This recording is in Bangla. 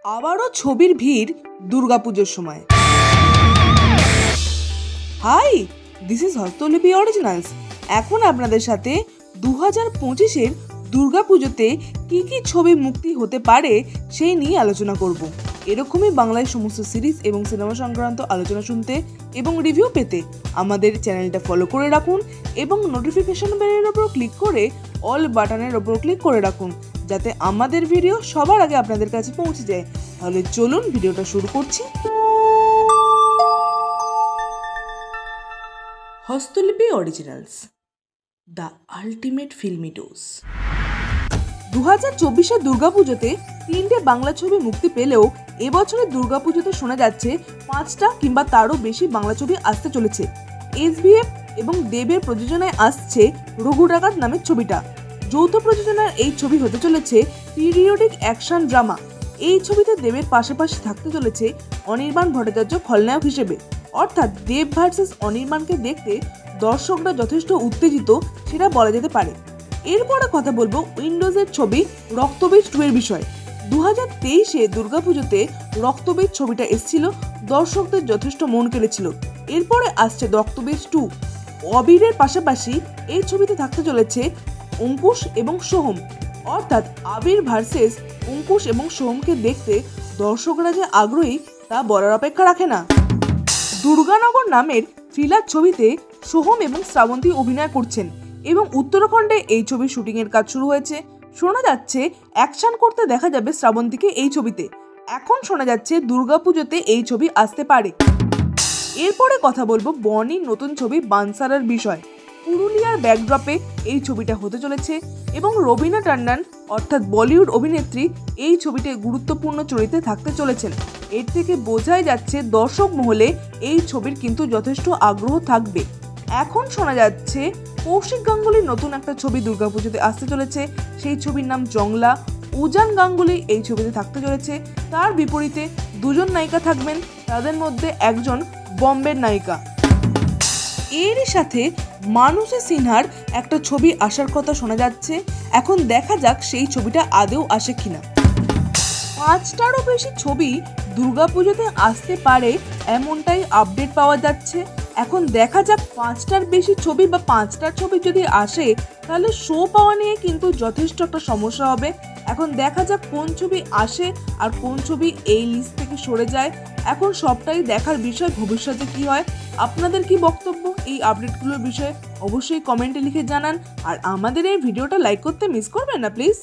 আবারও ছবির ভিড় দুর্গাপুজোর সময়। Hi, this is Hastolipi originals. এখন আপনাদের সাথে 2025-এর দুর্গাপুজোতে কি কি ছবি মুক্তি হতে পারে সেই নিয়ে আলোচনা করব। এরকমই বাংলায় সমস্ত সিরিজ এবং সিনেমা সংক্রান্ত আলোচনা শুনতে এবং রিভিউ পেতে আমাদের চ্যানেলটা ফলো করে রাখুন এবং নোটিফিকেশন বেলের ওপর ক্লিক করে অল বাটনের ওপর ক্লিক করে রাখুন, যাতে আমাদের ভিডিও সবার আগে আপনাদের কাছে পৌঁছে যায়। তাহলে চলুন ভিডিওটা শুরু করছি। Hastolipi originals, the ultimate filmy dose. 2024-এর দুর্গাপুজোতে 3টে বাংলা ছবি মুক্তি পেলেও এবছরের দুর্গাপুজোতে শোনা যাচ্ছে 5টা কিংবা তারও বেশি বাংলা ছবি আসতে চলেছে। SBF এবং দেবের প্রযোজনায় আসছে রঘু ডাকাত নামের ছবিটা। যৌথ প্রযোজনার এই ছবি হতে চলেছে পিরিয়ডিক অ্যাকশন ড্রামা। এই ছবিতে দেবের পাশাপাশি থাকতে চলেছে অনির্বাণ ভট্টাচার্য খলনায়ক হিসেবে। অর্থাৎ দেব ভার্সেস অনির্বাণকে দেখতে দর্শকরা যথেষ্ট উত্তেজিত, সেটা বলা যেতে পারে। এরপরে কথা বলবো উইন্ডোজের ছবি রক্তবীজ 2 এর বিষয়ে। 2023-এ দুর্গাপুজোতে রক্তবীজ ছবিটা এসেছিল, দর্শকদের যথেষ্ট মন কেড়েছিল। এরপরে আসছে রক্তবীজ 2। অবিরের পাশাপাশি এই ছবিতে থাকতে চলেছে অঙ্কুশ এবং সোহম। অর্থাৎ আবির ভার্সেস অঙ্কুশ এবং সোহমকে দেখতে দর্শকরা যে আগ্রহী তা বলার অপেক্ষা রাখে না। দুর্গানগর নামের থ্রিলার ছবিতে সোহম এবং শ্রাবন্তী অভিনয় করছেন এবং উত্তরাখণ্ডে এই ছবির শুটিংয়ের কাজ শুরু হয়েছে। শোনা যাচ্ছে অ্যাকশন করতে দেখা যাবে শ্রাবন্তীকে এই ছবিতে। এখন শোনা যাচ্ছে দুর্গাপুজোতে এই ছবি আসতে পারে। এরপরে কথা বলবো বনির নতুন ছবি বানসারার বিষয়। পুরুলিয়ার ব্যাকড্রপে এই ছবিটা হতে চলেছে এবং রবিনা টন্ডন অর্থাৎ বলিউড অভিনেত্রী এই ছবিতে গুরুত্বপূর্ণ চরিত্রে থাকতে চলেছেন। এর থেকে বোঝাই যাচ্ছে দর্শক মহলে এই ছবির কিন্তু যথেষ্ট আগ্রহ থাকবে। এখন শোনা যাচ্ছে কৌশিক গাঙ্গুলির নতুন একটা ছবি দুর্গাপুজোতে আসতে চলেছে, সেই ছবির নাম জংলা। উজান গাঙ্গুলি এই ছবিতে থাকতে চলেছে। তার বিপরীতে দুজন নায়িকা থাকবেন, তাদের মধ্যে একজন বম্বের নায়িকা। এরই সাথে মানুষে সিনহার একটা ছবি আসার কথা শোনা যাচ্ছে। এখন দেখা যাক সেই ছবিটা আদৌ আসে কিনা। 5টারও বেশি ছবি দুর্গাপুজোতে আসতে পারে এমনটাই আপডেট পাওয়া যাচ্ছে। এখন দেখা যাক 5টার বেশি ছবি বা 5টার ছবি যদি আসে তাহলে শো পাওয়া নিয়ে কিন্তু যথেষ্ট একটা সমস্যা হবে। এখন দেখা যাক কোন ছবি আসে আর কোন ছবি এই লিস্ট থেকে সরে যায়। এখন সবটাই দেখার বিষয়, ভবিষ্যতে কি হয়। আপনাদের কি বক্তব্য এই আপডেটগুলোর বিষয়ে অবশ্যই কমেন্টে লিখে জানান। আর আমাদের এই ভিডিওটা লাইক করতে মিস করবেন না প্লিজ।